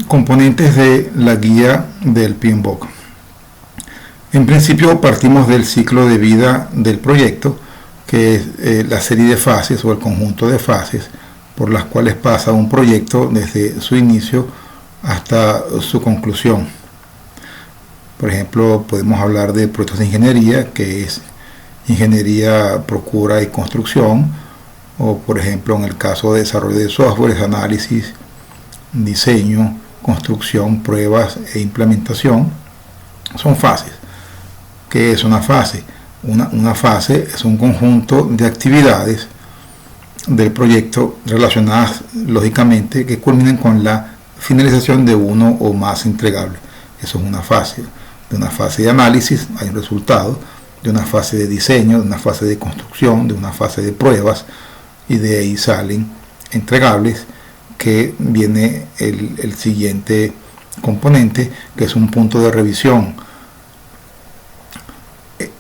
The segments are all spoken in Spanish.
Componentes de la guía del PMBOK. En principio partimos del ciclo de vida del proyecto, que es la serie de fases o el conjunto de fases por las cuales pasa un proyecto desde su inicio hasta su conclusión. Por ejemplo, podemos hablar de proyectos de ingeniería, que es ingeniería, procura y construcción, o por ejemplo en el caso de desarrollo de software, es análisis, diseño, construcción, pruebas e implementación. Son fases. ¿Qué es una fase? Una fase es un conjunto de actividades del proyecto relacionadas lógicamente que culminan con la finalización de uno o más entregables. Eso es una fase. De una fase de análisis hay un resultado, de una fase de diseño, de una fase de construcción, de una fase de pruebas, y de ahí salen entregables, que viene el siguiente componente, que es un punto de revisión.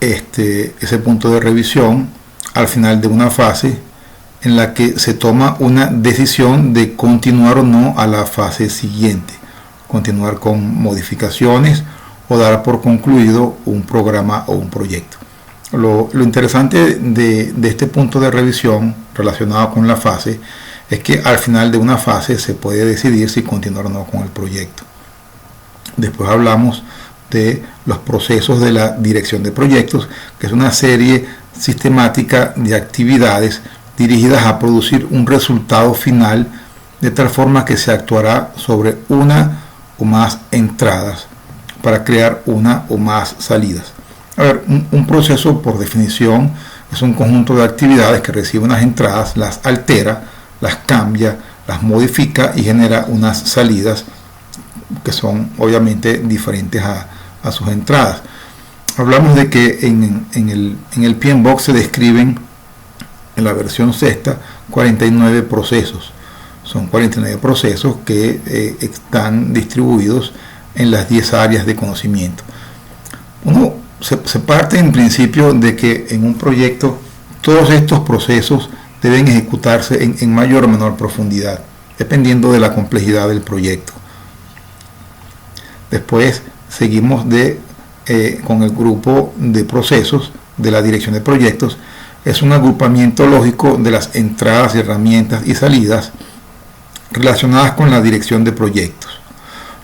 Ese punto de revisión al final de una fase en la que se toma una decisión de continuar o no a la fase siguiente, continuar con modificaciones o dar por concluido un programa o un proyecto. Lo interesante de este punto de revisión relacionado con la fase es que al final de una fase se puede decidir si continuar o no con el proyecto. Después hablamos de los procesos de la dirección de proyectos, que es una serie sistemática de actividades dirigidas a producir un resultado final, de tal forma que se actuará sobre una o más entradas para crear una o más salidas. A ver, un proceso por definición es un conjunto de actividades que recibe unas entradas, las altera, las cambia, las modifica y genera unas salidas que son obviamente diferentes a sus entradas. Hablamos de que en el PMBOK se describen en la versión sexta 49 procesos. Son 49 procesos que están distribuidos en las 10 áreas de conocimiento. Uno se parte en principio de que en un proyecto todos estos procesos deben ejecutarse en mayor o menor profundidad, dependiendo de la complejidad del proyecto. Después seguimos con el grupo de procesos de la dirección de proyectos. Es un agrupamiento lógico de las entradas, herramientas y salidas relacionadas con la dirección de proyectos.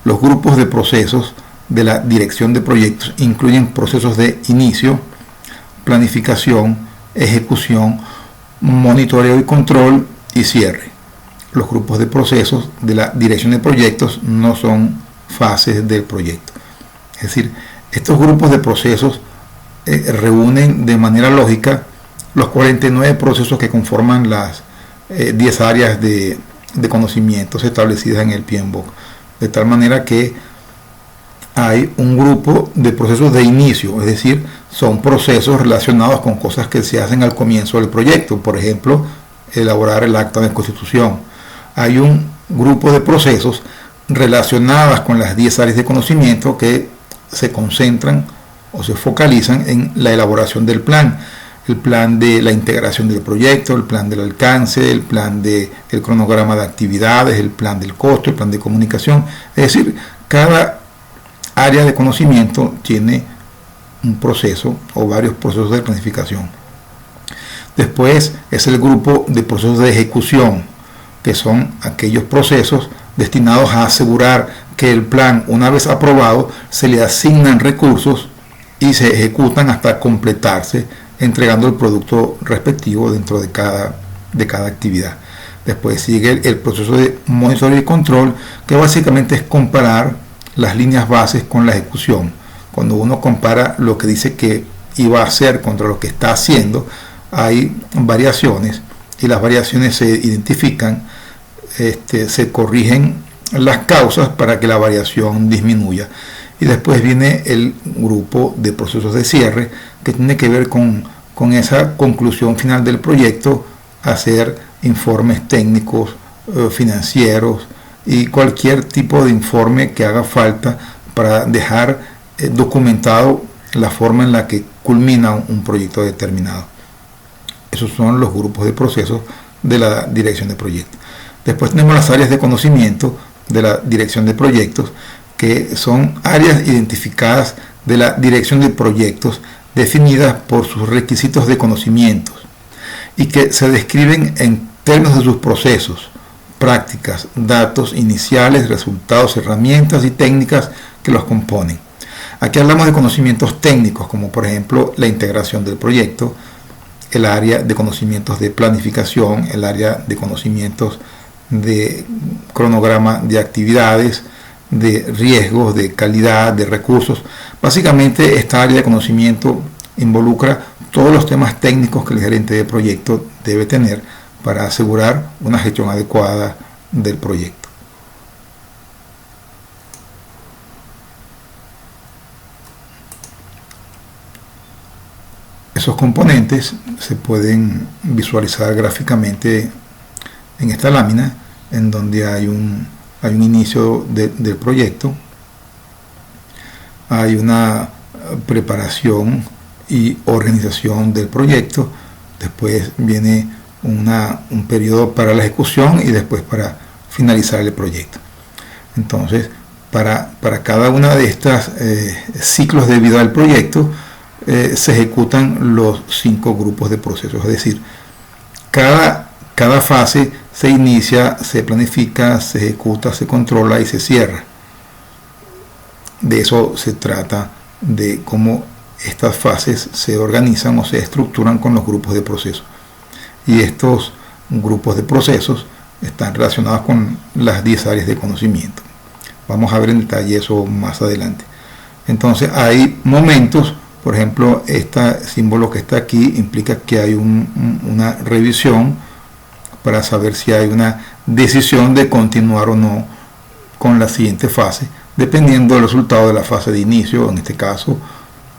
Los grupos de procesos de la dirección de proyectos incluyen procesos de inicio, planificación, ejecución, monitoreo y control y cierre. Los grupos de procesos de la dirección de proyectos no son fases del proyecto. Es decir, estos grupos de procesos reúnen de manera lógica los 49 procesos que conforman las 10 áreas de conocimientos establecidas en el PMBOK. De tal manera que hay un grupo de procesos de inicio, es decir, son procesos relacionados con cosas que se hacen al comienzo del proyecto, por ejemplo, elaborar el acta de constitución. Hay un grupo de procesos relacionados con las 10 áreas de conocimiento que se concentran o se focalizan en la elaboración del plan. El plan de la integración del proyecto, el plan del alcance, el plan del cronograma de actividades, el plan del costo, el plan de comunicación. Es decir, cada área de conocimiento tiene un proceso o varios procesos de planificación. Después es el grupo de procesos de ejecución, que son aquellos procesos destinados a asegurar que el plan, una vez aprobado, se le asignan recursos y se ejecutan hasta completarse, entregando el producto respectivo dentro de cada actividad. Después sigue el proceso de monitoreo y control, que básicamente es comparar las líneas bases con la ejecución. Cuando uno compara lo que dice que iba a hacer contra lo que está haciendo, hay variaciones y las variaciones se identifican, se corrigen las causas para que la variación disminuya. Y después viene el grupo de procesos de cierre, que tiene que ver con esa conclusión final del proyecto, hacer informes técnicos, financieros y cualquier tipo de informe que haga falta para dejar documentado la forma en la que culmina un proyecto determinado. Esos son los grupos de procesos de la dirección de proyectos. Después tenemos las áreas de conocimiento, de la dirección de proyectos, que son áreas identificadas de la dirección de proyectos definidas por sus requisitos de conocimientos y que se describen en términos de sus procesos, prácticas, datos iniciales, resultados, herramientas y técnicas que los componen. Aquí hablamos de conocimientos técnicos, como por ejemplo la integración del proyecto, el área de conocimientos de planificación, el área de conocimientos de cronograma de actividades, de riesgos, de calidad, de recursos. Básicamente esta área de conocimiento involucra todos los temas técnicos que el gerente de proyecto debe tener para asegurar una gestión adecuada del proyecto. Esos componentes se pueden visualizar gráficamente en esta lámina, en donde hay un inicio del proyecto, hay una preparación y organización del proyecto, después viene un periodo para la ejecución y después para finalizar el proyecto. Entonces, para cada una de estas ciclos de vida del proyecto se ejecutan los 5 grupos de procesos, es decir, cada fase se inicia, se planifica, se ejecuta, se controla y se cierra. De eso se trata, de cómo estas fases se organizan o se estructuran con los grupos de procesos. Y estos grupos de procesos están relacionados con las 10 áreas de conocimiento. Vamos a ver en detalle eso más adelante. Entonces hay momentos, por ejemplo, este símbolo que está aquí implica que hay una revisión para saber si hay una decisión de continuar o no con la siguiente fase, dependiendo del resultado de la fase de inicio, en este caso,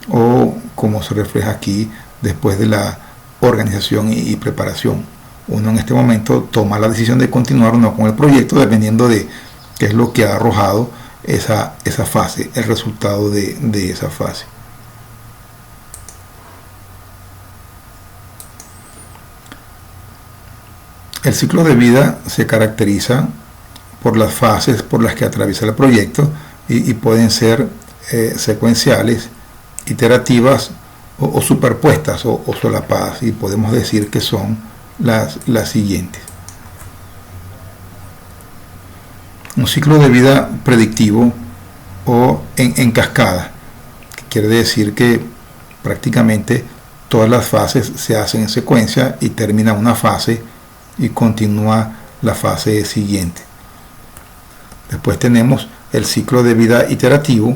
o como se refleja aquí, después de la organización y preparación. Uno en este momento toma la decisión de continuar o no con el proyecto, dependiendo de qué es lo que ha arrojado esa fase, el resultado de esa fase. El ciclo de vida se caracteriza por las fases por las que atraviesa el proyecto y pueden ser secuenciales, iterativas o superpuestas o solapadas, y podemos decir que son las siguientes. Un ciclo de vida predictivo o en cascada, que quiere decir que prácticamente todas las fases se hacen en secuencia y termina una fase y continúa la fase siguiente. Después tenemos el ciclo de vida iterativo,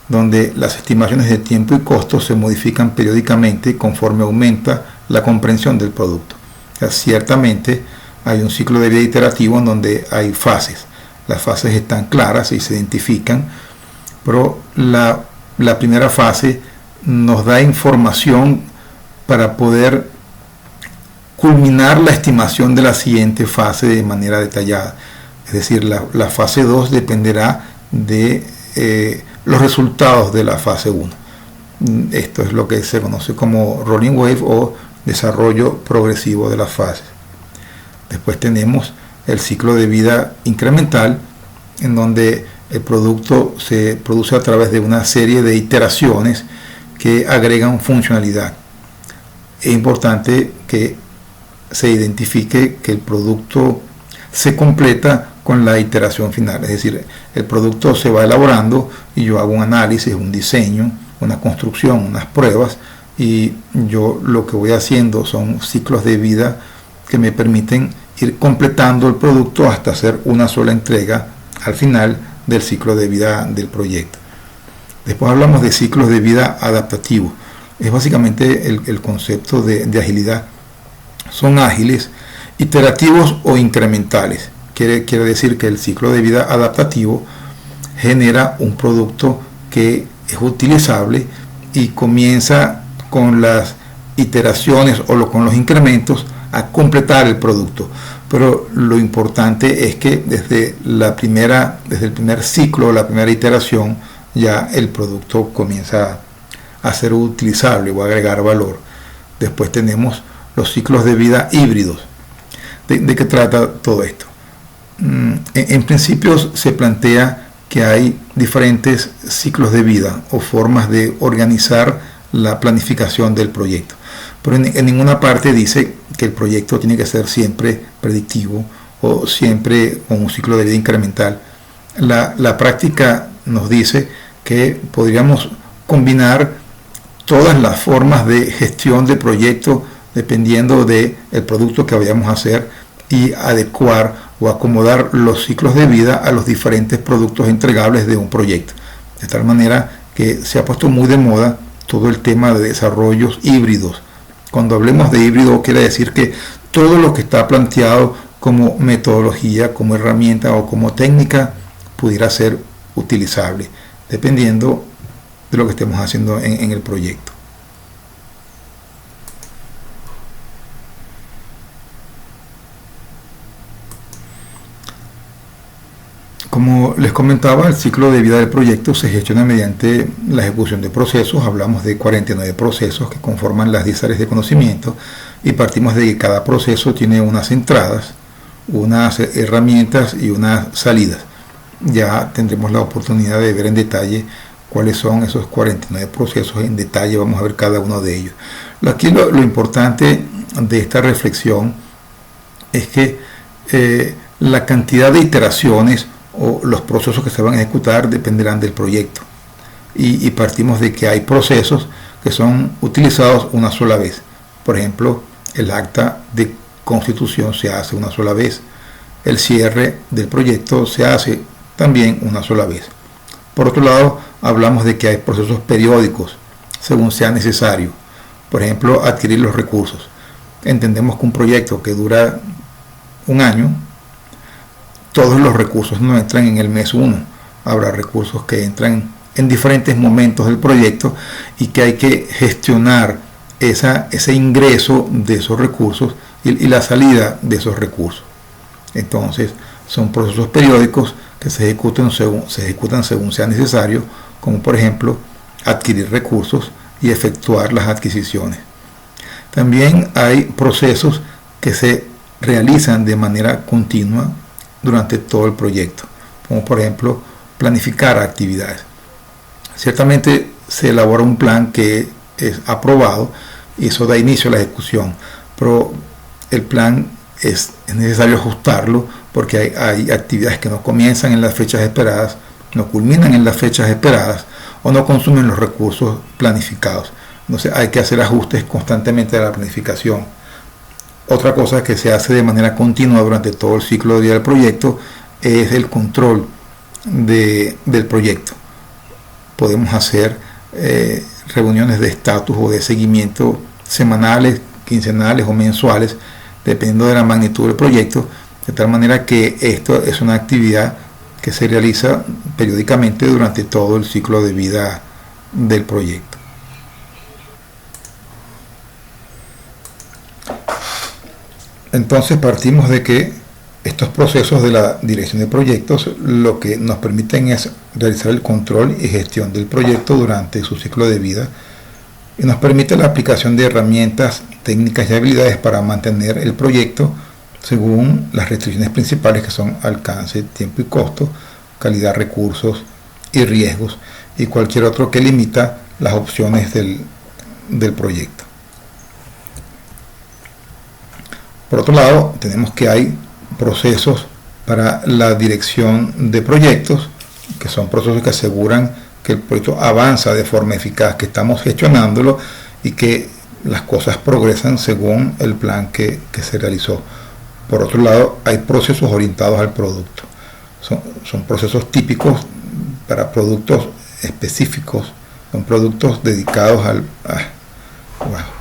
donde las estimaciones de tiempo y costo se modifican periódicamente conforme aumenta la comprensión del producto. O sea, ciertamente hay un ciclo de vida iterativo en donde hay fases. Las fases están claras y se identifican, pero la primera fase nos da información para poder culminar la estimación de la siguiente fase de manera detallada. Es decir, la fase 2 dependerá de los resultados de la fase 1. Esto es lo que se conoce como rolling wave o desarrollo progresivo de las fases. Después tenemos el ciclo de vida incremental, en donde el producto se produce a través de una serie de iteraciones que agregan funcionalidad. Es importante que se identifique que el producto se completa con la iteración final, es decir, el producto se va elaborando y yo hago un análisis, un diseño, una construcción, unas pruebas, y yo lo que voy haciendo son ciclos de vida que me permiten ir completando el producto hasta hacer una sola entrega al final del ciclo de vida del proyecto. Después hablamos de ciclos de vida adaptativos. Es básicamente el concepto de agilidad. Son ágiles, iterativos o incrementales. Quiere decir que el ciclo de vida adaptativo genera un producto que es utilizable y comienza con las iteraciones o con los incrementos a completar el producto. Pero lo importante es que desde el primer ciclo, la primera iteración, ya el producto comienza a ser utilizable o a agregar valor. Después tenemos los ciclos de vida híbridos. ¿De qué trata todo esto? en principio se plantea que hay diferentes ciclos de vida o formas de organizar la planificación del proyecto, pero en ninguna parte dice que el proyecto tiene que ser siempre predictivo o siempre con un ciclo de vida incremental. La práctica nos dice que podríamos combinar todas las formas de gestión de proyecto dependiendo del producto que vayamos a hacer y adecuar o acomodar los ciclos de vida a los diferentes productos entregables de un proyecto. De tal manera que se ha puesto muy de moda todo el tema de desarrollos híbridos. Cuando hablemos de híbrido quiere decir que todo lo que está planteado como metodología, como herramienta o como técnica pudiera ser utilizable, dependiendo de lo que estemos haciendo en el proyecto. Como les comentaba, el ciclo de vida del proyecto se gestiona mediante la ejecución de procesos. Hablamos de 49 procesos que conforman las 10 áreas de conocimiento y partimos de que cada proceso tiene unas entradas, unas herramientas y unas salidas. Ya tendremos la oportunidad de ver en detalle cuáles son esos 49 procesos en detalle. Vamos a ver cada uno de ellos. Aquí lo importante de esta reflexión es que la cantidad de iteraciones o los procesos que se van a ejecutar dependerán del proyecto, y partimos de que hay procesos que son utilizados una sola vez. Por ejemplo, el acta de constitución se hace una sola vez, el cierre del proyecto se hace también una sola vez. Por otro lado, hablamos de que hay procesos periódicos según sea necesario. Por ejemplo, adquirir los recursos. Entendemos que un proyecto que dura un año, todos los recursos no entran en el mes 1. Habrá recursos que entran en diferentes momentos del proyecto y que hay que gestionar ese ingreso de esos recursos y la salida de esos recursos. Entonces, son procesos periódicos que se ejecutan según sea necesario, como por ejemplo adquirir recursos y efectuar las adquisiciones. También hay procesos que se realizan de manera continua durante todo el proyecto, como por ejemplo planificar actividades. Ciertamente se elabora un plan que es aprobado y eso da inicio a la ejecución, pero el plan es necesario ajustarlo porque hay actividades que no comienzan en las fechas esperadas, no culminan en las fechas esperadas o no consumen los recursos planificados. Entonces hay que hacer ajustes constantemente a la planificación. Otra cosa que se hace de manera continua durante todo el ciclo de vida del proyecto es el control del proyecto. Podemos hacer reuniones de estatus o de seguimiento semanales, quincenales o mensuales, dependiendo de la magnitud del proyecto, de tal manera que esto es una actividad que se realiza periódicamente durante todo el ciclo de vida del proyecto. Entonces partimos de que estos procesos de la dirección de proyectos lo que nos permiten es realizar el control y gestión del proyecto durante su ciclo de vida y nos permite la aplicación de herramientas, técnicas y habilidades para mantener el proyecto según las restricciones principales que son alcance, tiempo y costo, calidad, recursos y riesgos y cualquier otro que limita las opciones del proyecto. Por otro lado, tenemos que hay procesos para la dirección de proyectos, que son procesos que aseguran que el proyecto avanza de forma eficaz, que estamos gestionándolo y que las cosas progresan según el plan que se realizó. Por otro lado, hay procesos orientados al producto. Son procesos típicos para productos específicos, son productos dedicados al... wow.